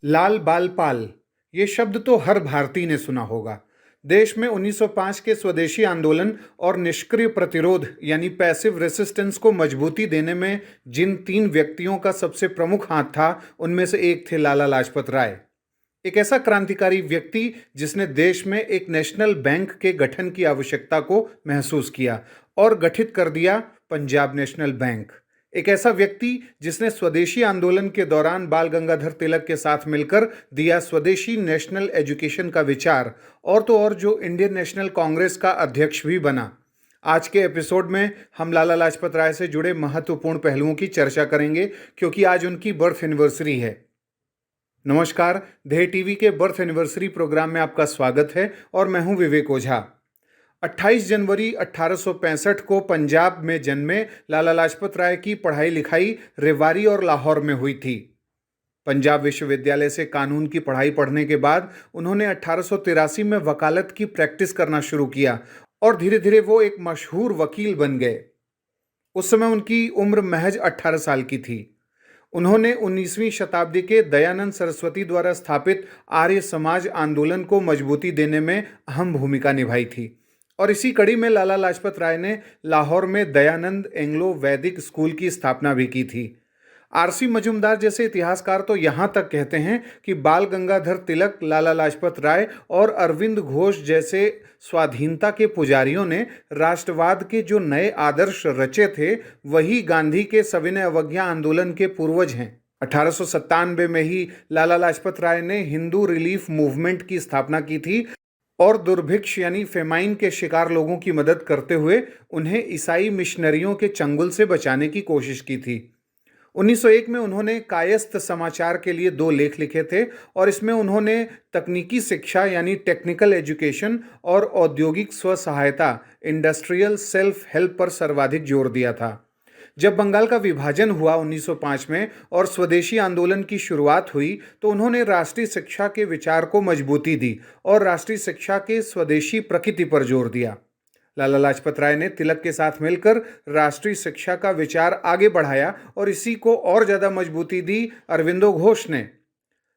लाल बाल पाल ये शब्द तो हर भारतीय ने सुना होगा। देश में 1905 के स्वदेशी आंदोलन और निष्क्रिय प्रतिरोध यानी पैसिव रेसिस्टेंस को मजबूती देने में जिन तीन व्यक्तियों का सबसे प्रमुख हाथ था, उनमें से एक थे लाला लाजपत राय। एक ऐसा क्रांतिकारी व्यक्ति जिसने देश में एक नेशनल बैंक के गठन की आवश्यकता को महसूस किया और गठित कर दिया पंजाब नेशनल बैंक। एक ऐसा व्यक्ति जिसने स्वदेशी आंदोलन के दौरान बाल गंगाधर तिलक के साथ मिलकर दिया स्वदेशी नेशनल एजुकेशन का विचार, और तो और जो इंडियन नेशनल कांग्रेस का अध्यक्ष भी बना। आज के एपिसोड में हम लाला लाजपत राय से जुड़े महत्वपूर्ण पहलुओं की चर्चा करेंगे, क्योंकि आज उनकी बर्थ एनिवर्सरी है। नमस्कार, ध्येय टीवी के बर्थ एनिवर्सरी प्रोग्राम में आपका स्वागत है और मैं हूं विवेक ओझा। 28 जनवरी 1865 को पंजाब में जन्मे लाला लाजपत राय की पढ़ाई लिखाई रेवाड़ी और लाहौर में हुई थी। पंजाब विश्वविद्यालय से कानून की पढ़ाई पढ़ने के बाद उन्होंने 1883 में वकालत की प्रैक्टिस करना शुरू किया और धीरे धीरे वो एक मशहूर वकील बन गए। उस समय उनकी उम्र महज 18 साल की थी। उन्होंने 19वीं शताब्दी के दयानंद सरस्वती द्वारा स्थापित आर्य समाज आंदोलन को मजबूती देने में अहम भूमिका निभाई थी, और इसी कड़ी में लाला लाजपत राय ने लाहौर में दयानंद एंग्लो वैदिक स्कूल की स्थापना भी की थी। आरसी मजूमदार जैसे इतिहासकार तो यहाँ तक कहते हैं कि बाल गंगाधर तिलक, लाला लाजपत राय और अरविंद घोष जैसे स्वाधीनता के पुजारियों ने राष्ट्रवाद के जो नए आदर्श रचे थे, वही गांधी के सविनय अवज्ञा आंदोलन के पूर्वज हैं। 1897 में ही लाला लाजपत राय ने हिंदू रिलीफ मूवमेंट की स्थापना की थी और दुर्भिक्ष यानी फेमाइन के शिकार लोगों की मदद करते हुए उन्हें ईसाई मिशनरियों के चंगुल से बचाने की कोशिश की थी। 1901 में उन्होंने कायस्थ समाचार के लिए 2 लेख लिखे थे और इसमें उन्होंने तकनीकी शिक्षा यानी टेक्निकल एजुकेशन और औद्योगिक स्व सहायता इंडस्ट्रियल सेल्फ हेल्प पर सर्वाधिक जोर दिया था। जब बंगाल का विभाजन हुआ 1905 में और स्वदेशी आंदोलन की शुरुआत हुई, तो उन्होंने राष्ट्रीय शिक्षा के विचार को मजबूती दी और राष्ट्रीय शिक्षा के स्वदेशी प्रकृति पर जोर दिया। लाला लाजपत राय ने तिलक के साथ मिलकर राष्ट्रीय शिक्षा का विचार आगे बढ़ाया और इसी को और ज़्यादा मजबूती दी अरविंदो घोष ने।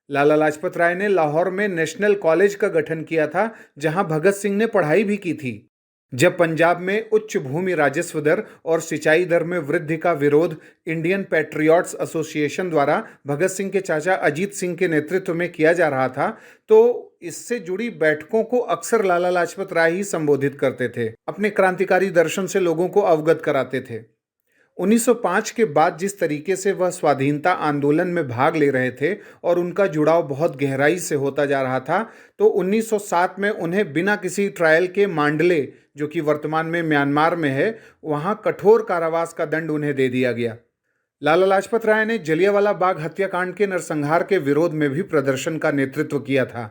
लाला लाजपत राय ने लाहौर में नेशनल कॉलेज का गठन किया था, जहां भगत सिंह ने पढ़ाई भी की थी। जब पंजाब में उच्च भूमि राजस्व दर और सिंचाई दर में वृद्धि का विरोध इंडियन पैट्रियट्स एसोसिएशन द्वारा भगत सिंह के चाचा अजीत सिंह के नेतृत्व में किया जा रहा था, तो इससे जुड़ी बैठकों को अक्सर लाला लाजपत राय ही संबोधित करते थे, अपने क्रांतिकारी दर्शन से लोगों को अवगत कराते थे। 1905 के बाद जिस तरीके से वह स्वाधीनता आंदोलन में भाग ले रहे थे और उनका जुड़ाव बहुत गहराई से होता जा रहा था, तो 1907 में उन्हें बिना किसी ट्रायल के मांडले, जो कि वर्तमान में म्यांमार में है, वहां कठोर कारावास का दंड उन्हें दे दिया गया। लाला लाजपत राय ने जलियांवाला बाग हत्याकांड के नरसंहार के विरोध में भी प्रदर्शन का नेतृत्व किया था।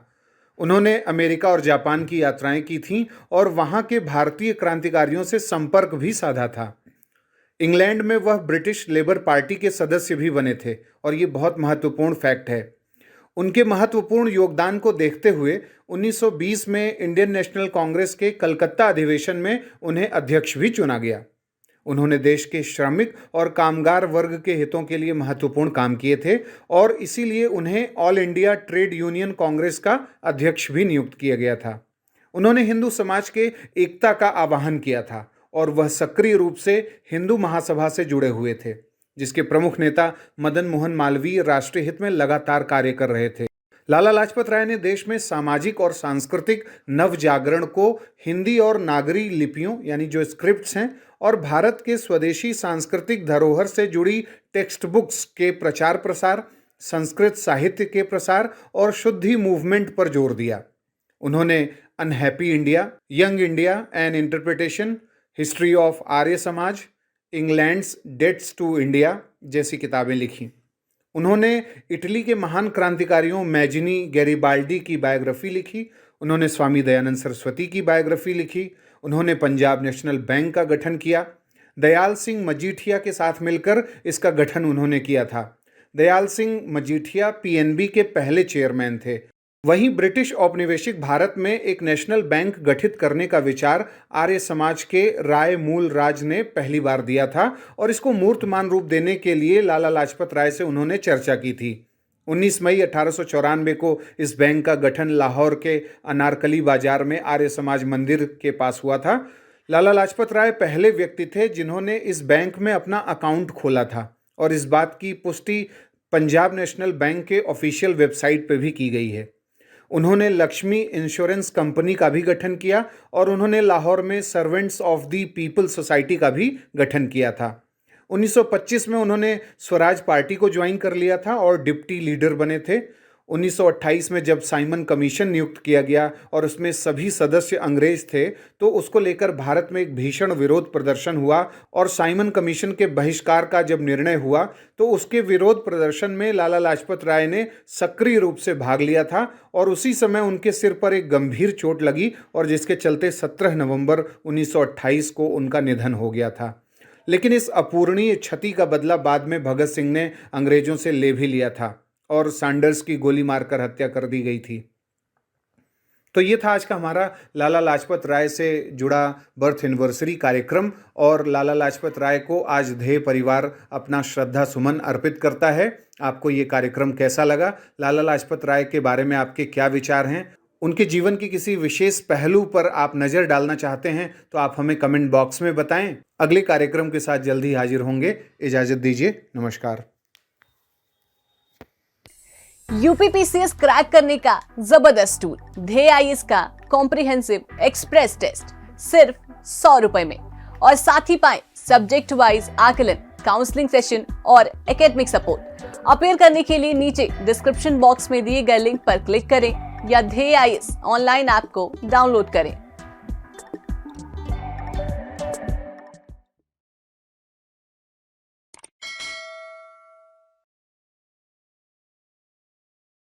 उन्होंने अमेरिका और जापान की यात्राएं की थीं और वहां के भारतीय क्रांतिकारियों से संपर्क भी साधा था। इंग्लैंड में वह ब्रिटिश लेबर पार्टी के सदस्य भी बने थे, और ये बहुत महत्वपूर्ण फैक्ट है। उनके महत्वपूर्ण योगदान को देखते हुए 1920 में इंडियन नेशनल कांग्रेस के कलकत्ता अधिवेशन में उन्हें अध्यक्ष भी चुना गया। उन्होंने देश के श्रमिक और कामगार वर्ग के हितों के लिए महत्वपूर्ण काम किए थे और इसीलिए उन्हें all India trade union Congress का अध्यक्ष भी नियुक्त किया गया था। उन्होंने हिंदू समाज के एकता का आह्वान किया था और वह सक्रिय रूप से हिंदू महासभा से जुड़े हुए थे, जिसके प्रमुख नेता मदन मोहन मालवीय राष्ट्रीय हित में लगातार कार्य कर रहे थे। लाला लाजपत राय ने देश में सामाजिक और सांस्कृतिक नव जागरण को हिंदी और नागरी लिपियों यानी जो स्क्रिप्ट्स हैं और भारत के स्वदेशी सांस्कृतिक धरोहर से जुड़ी टेक्स्ट बुक्स के प्रचार प्रसार, संस्कृत साहित्य के प्रसार और शुद्धि मूवमेंट पर जोर दिया। उन्होंने unhappy India, young India an interpretation, history of Arya Samaj, England's dates to India जैसी किताबें लिखी। उन्होंने इटली के महान क्रांतिकारियों मैजिनी, गैरिबाल्डी की बायोग्राफी लिखी। उन्होंने स्वामी दयानंद सरस्वती की बायोग्राफी लिखी। उन्होंने पंजाब नेशनल बैंक का गठन किया। दयाल सिंह मजीठिया के साथ मिलकर इसका गठन उन्होंने किया था। दयाल सिंह मजीठिया पीएनबी के पहले चेयरमैन थे। वहीं ब्रिटिश औपनिवेशिक भारत में एक नेशनल बैंक गठित करने का विचार आर्य समाज के राय मूल राज ने पहली बार दिया था और इसको मूर्तमान रूप देने के लिए लाला लाजपत राय से उन्होंने चर्चा की थी। 19 मई 1894 को इस बैंक का गठन लाहौर के अनारकली बाजार में आर्य समाज मंदिर के पास हुआ था। लाला लाजपत राय पहले व्यक्ति थे जिन्होंने इस बैंक में अपना अकाउंट खोला था और इस बात की पुष्टि पंजाब नेशनल बैंक के ऑफिशियल वेबसाइट पर भी की गई है। उन्होंने लक्ष्मी इंश्योरेंस कंपनी का भी गठन किया और उन्होंने लाहौर में servants of the people society का भी गठन किया था। 1925 में उन्होंने स्वराज पार्टी को ज्वाइन कर लिया था और डिप्टी लीडर बने थे। 1928 में जब साइमन कमीशन नियुक्त किया गया और उसमें सभी सदस्य अंग्रेज थे तो उसको लेकर भारत में एक भीषण विरोध प्रदर्शन हुआ और साइमन कमीशन के बहिष्कार का जब निर्णय हुआ तो उसके विरोध प्रदर्शन में लाला लाजपत राय ने सक्रिय रूप से भाग लिया था और उसी समय उनके सिर पर एक गंभीर चोट लगी और जिसके चलते 17 नवंबर 1928 को उनका निधन हो गया था। लेकिन इस अपूरणीय क्षति का बदला बाद में भगत सिंह ने अंग्रेजों से ले भी लिया था और सैंडर्स की गोली मारकर हत्या कर दी गई थी। तो ये था आज का हमारा लाला लाजपत राय से जुड़ा बर्थ एनिवर्सरी कार्यक्रम और लाला लाजपत राय को आज ध्येय परिवार अपना श्रद्धा सुमन अर्पित करता है। आपको ये कार्यक्रम कैसा लगा? लाला लाजपत राय के बारे में आपके क्या विचार हैं? उनके जीवन के किसी विशेष पहलू पर आप नज़र डालना चाहते हैं तो आप हमें कमेंट बॉक्स में बताएं। अगले कार्यक्रम के साथ जल्दी हाजिर होंगे। इजाज़त दीजिए। नमस्कार। यूपीपीसीएस क्रैक करने का जबरदस्त टूल ध्येय आईएएस का कॉम्प्रिहेंसिव एक्सप्रेस टेस्ट सिर्फ 100 रुपए में और साथ ही पाएं सब्जेक्ट वाइज आकलन, काउंसलिंग सेशन और एकेडमिक सपोर्ट। अपेयर करने के लिए नीचे डिस्क्रिप्शन बॉक्स में दिए गए लिंक पर क्लिक करें या ध्येय आईएएस ऑनलाइन ऐप को डाउनलोड करें।